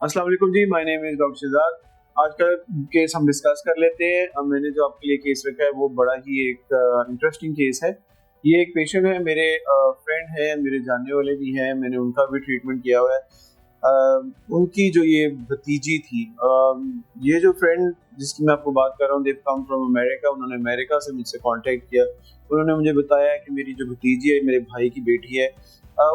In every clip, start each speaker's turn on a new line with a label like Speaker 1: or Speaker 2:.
Speaker 1: अस्सलाम वालेकुम जी, my name is doctor शिजात। आज का केस हम डिस्कस कर लेते हैं। अब मैंने जो आपके लिए केस रखा है वो बड़ा ही एक इंटरेस्टिंग केस है। ये एक पेशेंट है, मेरे फ्रेंड है, मेरे जानने वाले भी हैं, मैंने उनका भी ट्रीटमेंट किया हुआ है। उनकी जो ये भतीजी थी, ये जो फ्रेंड जिसकी मैं आपको बात कर रहा हूँ, दे कम फ्रॉम अमेरिका। उन्होंने अमेरिका से मुझसे कांटेक्ट किया। उन्होंने मुझे बताया कि मेरी जो भतीजी है, मेरे भाई की बेटी है,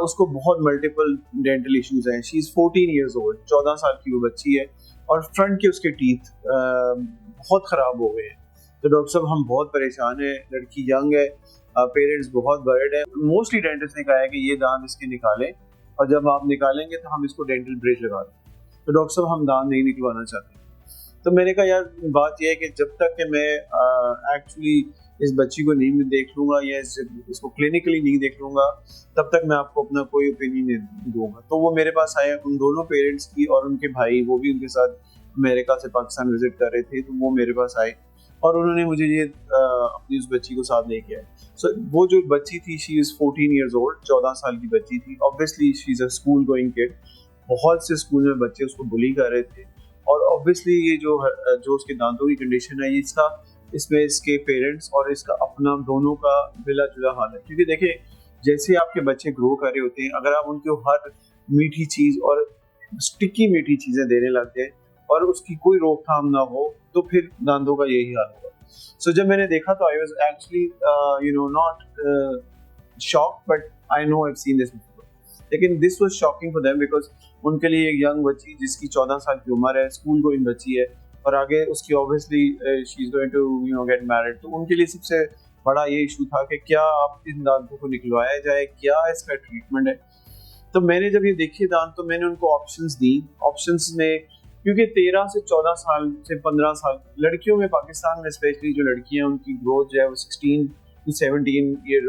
Speaker 1: उसको बहुत मल्टीपल डेंटल इश्यूज हैं। शी इज 14 ईयर्स ओल्ड, 14 साल की वो बच्ची है, और फ्रंट के उसके टीथ बहुत खराब हो गए हैं। तो डॉक्टर साहब हम बहुत परेशान हैं, लड़की यंग है, पेरेंट्स बहुत वर्ried है। मोस्टली डेंटिस्ट ने कहा है कि ये दांत इसके निकालें, और जब आप निकालेंगे तो हम इसको डेंटल ब्रिज लगा दें। तो डॉक्टर साहब हम दांत नहीं निकलवाना चाहते। तो मैंने कहा यार, बात यह है कि जब तक कि मैं एक्चुअली इस बच्ची को नहीं देख लूंगा या इसको क्लिनिकली नहीं देख लूंगा, तब तक मैं आपको अपना कोई ओपिनियन नहीं दूंगा। तो वो मेरे पास आए, उन दोनों पेरेंट्स की और उनके भाई, वो भी उनके साथ अमेरिका से पाकिस्तान विजिट कर रहे थे, तो वो मेरे पास आए और उन्होंने मुझे ये अपनी उस बच्ची को साथ लेके आए। सो वो जो बच्ची थी, शी इज 14 ईयर्स ओल्ड, 14 साल की बच्ची थी। Obviously she is a school going kid. बहुत से स्कूल में बच्चे उसको बुली कर रहे थे, और ऑब्वियसली ये जो उसके दांतों की कंडीशन है, इसमें इसके पेरेंट्स और इसका अपना दोनों का मिला जुला हाल है। क्योंकि देखिए, जैसे आपके बच्चे ग्रो कर रहे होते हैं, अगर आप उनको हर मीठी चीज और स्टिकी मीठी चीजें देने लगते हैं और उसकी कोई रोकथाम ना हो, तो फिर दांतों का यही हाल होगा। सो जब मैंने देखा तो I was actually not shock, but I know I have seen this before. लेकिन this was shocking for them, because उनके लिए एक यंग बच्ची जिसकी 14 साल की उम्र है, स्कूल गोइंग बच्ची है, और आगे उसकी obviously she is going to get married. तो उनके लिए सबसे बड़ा ये इशू था कि क्या आप इन दांतों को निकलवाया जाए, क्या इसका ट्रीटमेंट है। तो मैंने जब ये देखी दांत, तो मैंने उनको ऑप्शंस दी। ऑप्शंस में, क्योंकि 13 से 14 साल से 15 साल लड़कियों में, पाकिस्तान में स्पेशली जो लड़कियां हैं, उनकी ग्रोथ जो है वो 16 टू 17 ईयर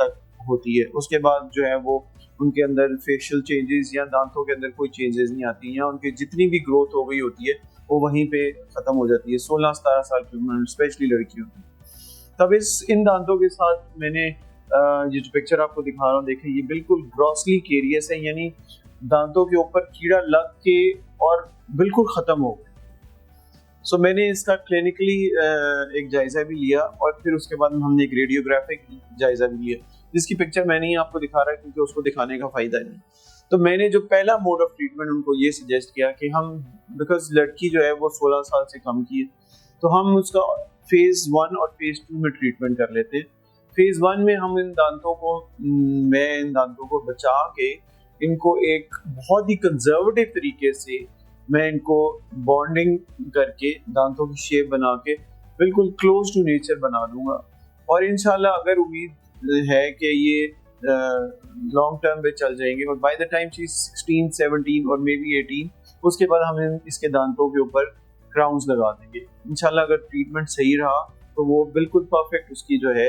Speaker 1: तक होती है। उसके बाद जो है वो उनके अंदर फेशियल चेंजेस या दांतों के अंदर कोई चेंजेस नहीं आती, या उनकी जितनी भी ग्रोथ हो गई होती है वो वहीं पे खत्म हो जाती है 16-17 साल की उम्र में, स्पेशली लड़कियों की। तब इन दांतों के साथ मैंने ये जो पिक्चर आपको दिखा रहा हूँ, देखिए, ये बिल्कुल ग्रॉसली केरियस है, यानी दांतों के ऊपर कीड़ा लग के और बिल्कुल खत्म हो गए। सो मैंने इसका क्लिनिकली एक जायजा भी लिया, और फिर उसके बाद हमने एक रेडियोग्राफिक जायजा भी लिया, जिसकी पिक्चर मैंने ही आपको दिखा रहा है क्योंकि उसको दिखाने का फायदा नहीं। तो मैंने जो पहला मोड ऑफ ट्रीटमेंट उनको ये सजेस्ट किया कि हम, बिकॉज लड़की जो है वो 16 साल से कम की है, तो हम उसका फेज 1 और फेज 2 में ट्रीटमेंट कर लेते हैं। फेज 1 में हम मैं इन दांतों को बचा के, इनको एक बहुत ही कंजर्वेटिव तरीके से मैं इनको बॉन्डिंग करके, दांतों की शेप बना के बिल्कुल क्लोज टू नेचर बना दूंगा। और इंशाल्लाह अगर उम्मीद है कि ये लॉन्ग टर्म पे चल जाएंगे, और बाय द टाइम शी 16, 17 और मे बी 18, उसके बाद हम इसके दांतों के ऊपर क्राउन्स लगा देंगे इंशाल्लाह। अगर ट्रीटमेंट सही रहा तो वो बिल्कुल परफेक्ट उसकी जो है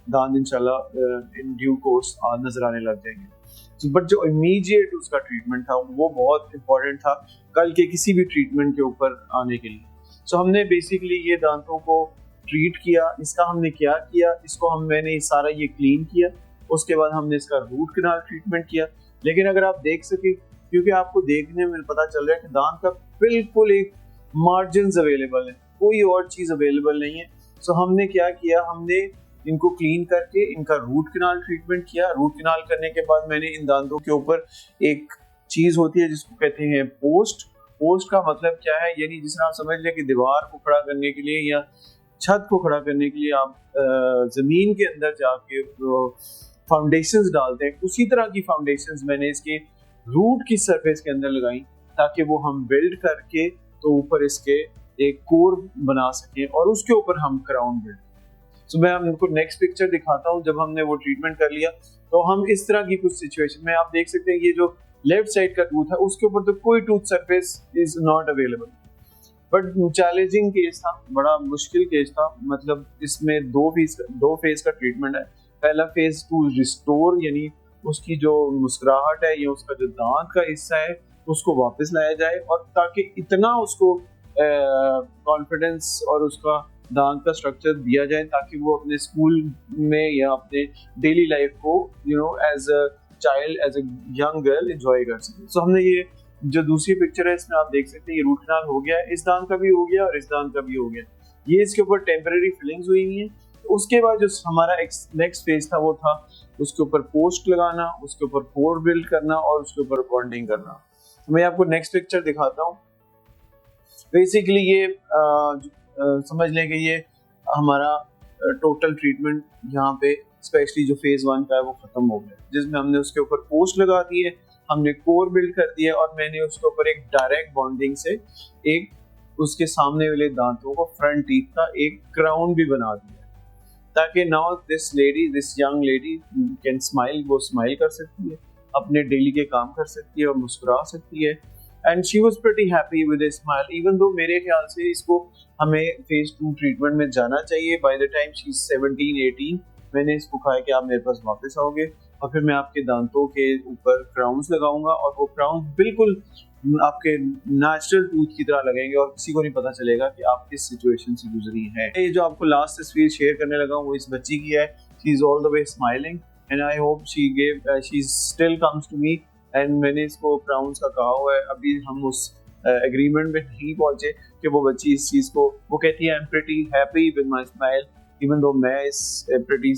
Speaker 1: दांत इंशाल्लाह इन ड्यू कोर्स नजर आने लग जाएंगे। बट जो इमीडिएट उसका ट्रीटमेंट था वो बहुत इंपॉर्टेंट था कल के किसी भी ट्रीटमेंट के ऊपर आने के लिए। सो हमने बेसिकली ये दांतों को ट्रीट किया। इसका हमने क्या किया, मैंने सारा ये क्लीन किया, उसके बाद हमने इसका रूट कैनाल ट्रीटमेंट किया। लेकिन अगर आप देख सके, क्योंकि आपको देखने में पता चल रहा है कि दांत का बिल्कुल एक मार्जिन्स अवेलेबल है, कोई और चीज अवेलेबल नहीं है। सो हमने क्या किया, हमने इनको क्लीन करके इनका रूट कैनाल ट्रीटमेंट किया। रूट कैनाल करने के बाद मैंने इन दांतों के ऊपर एक चीज होती है जिसको कहते हैं पोस्ट। पोस्ट का मतलब क्या है, यानी जिस तरह आप समझ लें कि दीवार को खड़ा करने के लिए या छत को खड़ा करने के लिए आप जमीन के अंदर जाके फाउंडेशंस डालते हैं, उसी तरह की फाउंडेशंस मैंने इसके रूट की सरफेस के अंदर लगाई, ताकि वो हम बिल्ड करके तो ऊपर इसके एक कोर बना सके और उसके ऊपर हम क्राउन बिल्ड। सो मैं आपको नेक्स्ट पिक्चर दिखाता हूँ। जब हमने वो ट्रीटमेंट कर लिया तो हम इस तरह की कुछ सिचुएशन में, आप देख सकते हैं ये जो लेफ्ट साइड का टूथ है उसके ऊपर तो कोई tooth surface is not available. But challenging case था, बड़ा मुश्किल केस था। मतलब इसमें दो फेज का ट्रीटमेंट है। पहला फेज टू रिस्टोर, यानी उसकी जो मुस्कुराहट है या उसका जो दांत का हिस्सा है उसको वापस लाया जाए, और ताकि इतना उसको कॉन्फिडेंस और उसका दांत का स्ट्रक्चर दिया जाए ताकि वो अपने स्कूल में या अपने डेली लाइफ को as a child, as a young girl enjoy कर सके। सो हमने ये जो दूसरी पिक्चर है इसमें आप देख सकते हैं ये रूट कनाल हो गया है, इस दांत का भी हो गया और इस दांत का भी हो गया। ये इसके ऊपर टेम्परेरी फिलिंग्स हुई हुई है। उसके बाद जो हमारा नेक्स्ट फेज था वो था उसके ऊपर पोस्ट लगाना, उसके ऊपर पोर बिल्ड करना और उसके ऊपर बॉन्डिंग करना। तो मैं आपको नेक्स्ट पिक्चर दिखाता हूँ। बेसिकली ये समझ लें कि ये हमारा टोटल ट्रीटमेंट यहाँ पे स्पेशली जो फेज 1 का है वो खत्म हो गया, जिसमें हमने उसके ऊपर पोस्ट लगा दी है, हमने कोर बिल्ड कर दिया और मैंने उसके ऊपर एक डायरेक्ट बॉन्डिंग से एक उसके सामने वाले दांतों को फ्रंट टीथ का एक क्राउन भी बना दिया ताकि now this young lady can smile, वो स्माइल कर सकती है, अपने डेली के काम कर सकती है और मुस्कुरा सकती है। And she was pretty happy with a smile, even though मेरे ख्याल से इसको हमें फेज 2 ट्रीटमेंट में जाना चाहिए। By the time she is 17-18 मैंने इसको कहा कि आप मेरे पास वापस आओगे और फिर मैं आपके दांतों के ऊपर क्राउन्स लगाऊंगा और वो क्राउन बिल्कुल आपके नेचुरल टूथ की तरह लगेंगे और किसी को नहीं पता चलेगा कि आप किस सिचुएशन से गुजरी है। ये जो आपको लास्ट तस्वीर शेयर करने लगा हूँ वो इस बच्ची की है। She is all the way smiling and I hope she still comes to me and मैंने इसको क्राउन्स का कहा हुआ है। अभी हम उस एग्रीमेंट में नहीं पहुंचे कि वो बच्ची इस चीज को, वो कहती है I am pretty happy with my smile, even though मैं इस प्रीटी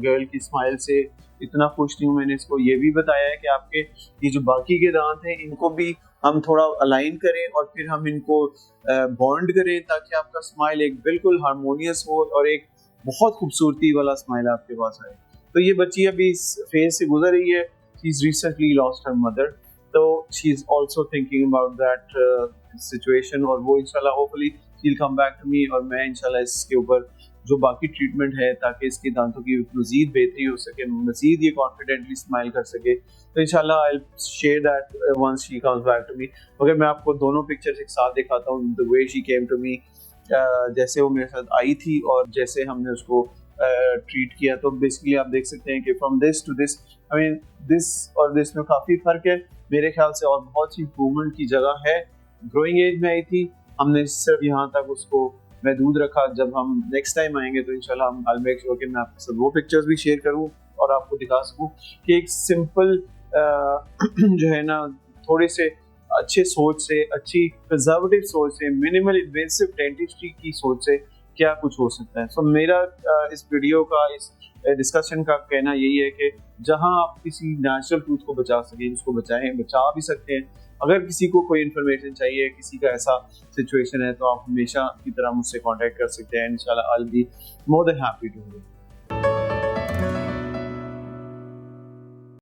Speaker 1: गर्ल की स्माइल से इतना खुश नहीं हूँ। मैंने इसको ये भी बताया है कि आपके ये जो बाकी के दांत हैं इनको भी हम थोड़ा अलाइन करें और फिर हम इनको बॉन्ड करें ताकि आपका स्माइल एक बिल्कुल हारमोनियस हो और एक बहुत खूबसूरती वाला स्माइल आपके पास आए। तो ये बच्ची अभी इस फेज से गुजर रही है। She is recently lost her mother, तो she is also thinking about that situation और वो इंशाल्लाह hopefully she will come back to me और मैं इंशाल्लाह इसके ऊपर जो बाकी ट्रीटमेंट है ताकि इसके दांतों की मजीद बेहतरी हो सके, मजीद ये कॉन्फिडेंटली स्माइल कर सके, तो इंशाल्लाह I will share that once she comes back to me. अगर मैं आपको दोनों पिक्चर्स एक साथ दिखाता हूँ, the way she came to me, जैसे वो मेरे साथ आई थी और जैसे हमने उसको ट्रीट किया, तो बेसिकली आप देख सकते हैं कि from this to this, I mean this और दिस में काफ़ी फ़र्क है मेरे ख्याल से और बहुत सी इम्प्रूवमेंट की जगह है। ग्रोइंग एज में आई थी, हमने सिर्फ यहाँ तक उसको महदूद रखा। जब हम नेक्स्ट टाइम आएंगे तो इंशाल्लाह हम आई मेक श्योर कि मैं आपके साथ वो पिक्चर्स भी शेयर करूँ और आपको दिखा सकूँ कि एक सिंपल जो है ना थोड़े से अच्छे सोच से, अच्छी कंजर्वेटिव सोच से, मिनिमल इन्वेसिव डेंटिस्ट्री की सोच से क्या कुछ हो सकता है। सो मेरा इस वीडियो का, इस डिस्कशन का कहना यही है कि जहां आप किसी नेचुरल टूथ को बचा सकें उसको बचाएं, बचा भी सकते हैं। अगर किसी को कोई इन्फॉर्मेशन चाहिए, किसी का ऐसा सिचुएशन है, तो आप हमेशा की तरह मुझसे कांटेक्ट कर सकते हैं। इंशाल्लाह I will be more than happy to help.